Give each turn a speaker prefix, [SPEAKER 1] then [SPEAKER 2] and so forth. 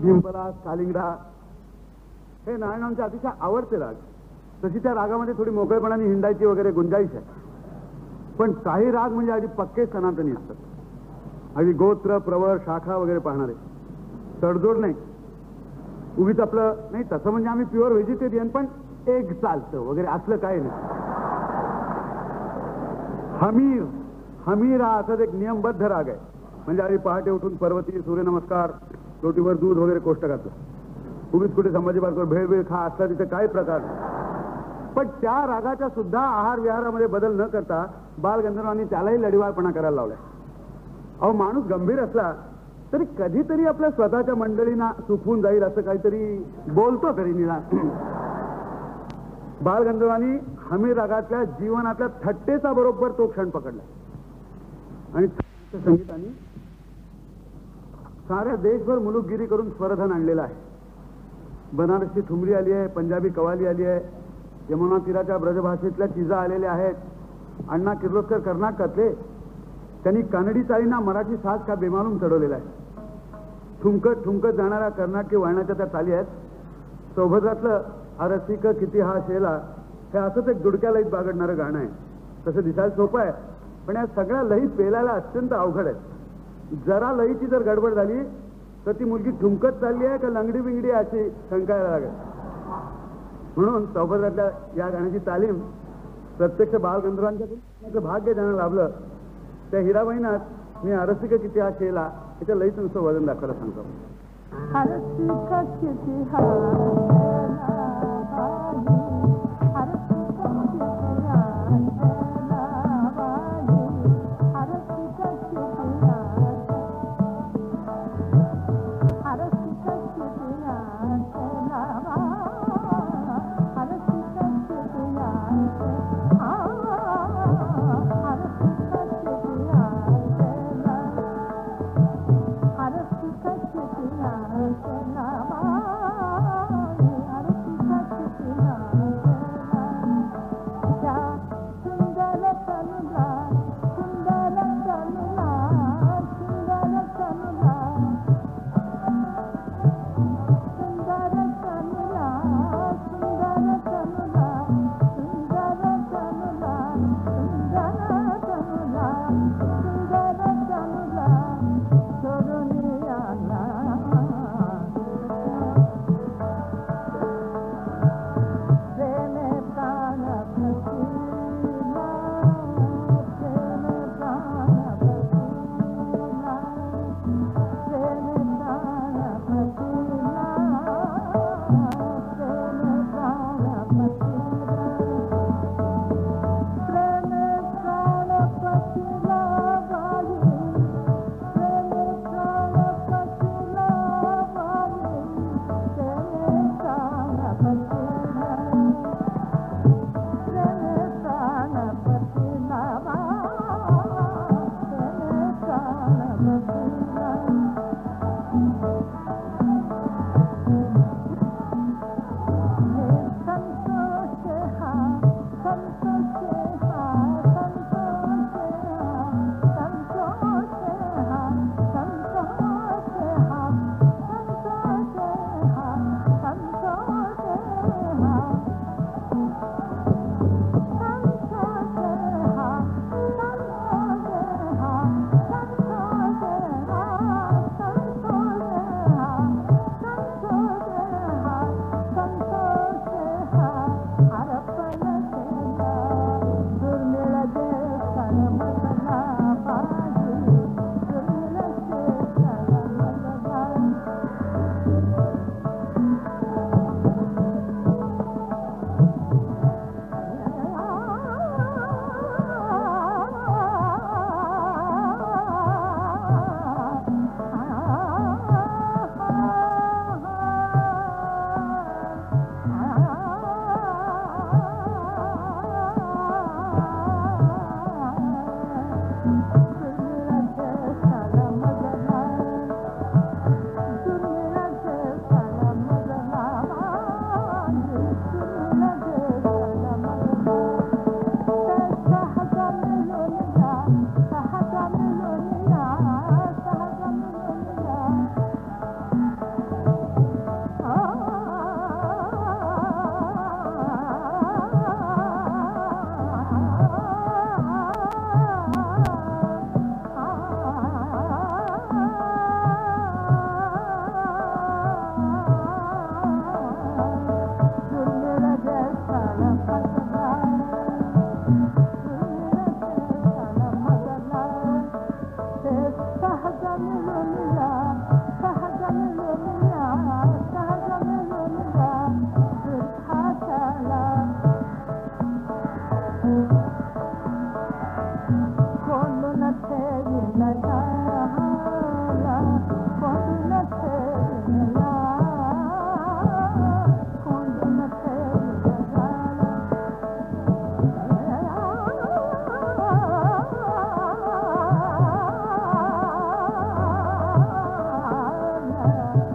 [SPEAKER 1] भीमपलास, कालिंगडा हे नारायणांचे अतिशय आवडते राग. तशी त्या रागामध्ये थोडी मोकळेपणाने हिंडायची वगैरे गुंजाईश आहे. पण काही राग म्हणजे अगदी पक्के सनातनी असतात. अगदी गोत्र, प्रवर, शाखा वगैरे पाहणारे, तडजोड नाही. उगीच आपलं नाही तसं म्हणजे आम्ही प्युअर व्हेजिटेरियन, पण एग चालतं वगैरे असलं काही नाही. हमीर हा असाच एक नियमबद्ध राग आहे. म्हणजे आधी पहाटे उठून पर्वती, सूर्यनमस्कार, रोटीवर दूध वगैरे कोष्टकातलं. उगीच कुठे संभाजी पार्कवर भेळ खा असला तिथे काही प्रकार. पण त्या रागाच्या सुद्धा आहार विहारामध्ये बदल न करता बालगंधर्वांनी त्यालाही लढिवाळपणा करायला लावलाय. अहो, माणूस गंभीर असला तरी कधीतरी आपल्या स्वतःच्या मंडळींना सुखवून जाईल असं काहीतरी बोलतो तरी निदान. बालगंधर्वांनी हमीर रागातल्या जीवनातल्या थट्टेचा बरोबर तो क्षण पकडला आणि संगीताने साऱ्या देशभर मुलुकगिरी करून स्वरधन आणलेलं आहे. बनारसची ठुमरी आली आहे, पंजाबी कवाली आली आहे, यमुना तीराच्या ब्रजभाषेतल्या चिजा आलेल्या आहेत. अण्णा किर्लोस्कर कर्नाटकातले, त्यांनी कानडी चाळींना मराठी साज का बेमालूम चढवलेला आहे. ठुमकत ठुमकत जाणाऱ्या कर्नाटकी वळणाच्या त्या चाली आहेत. सौभद्रातलं अरसिक किती हा शेला हे असंच एक दुडक्या लईत बागडणारं गाणं आहे. तसं दिसायला सोपं आहे, पण या सगळ्या लई पेलायला अत्यंत अवघड आहेत. जरा लईची जर गडबड झाली तर ती मुलगी ठुमकत चालली आहे का लंगडी बिंगडी अशी शंकायला लागेल. म्हणून सौभद्रातल्या या गाण्याची तालीम प्रत्यक्ष बालगंधर्वांच्या भाग्य ज्यांना लाभलं त्या हिराबाईनाच मी अरसिक किती हा शेला त्याच्या लईचं नुसतं वजन दाखवायला सांगतो.
[SPEAKER 2] रा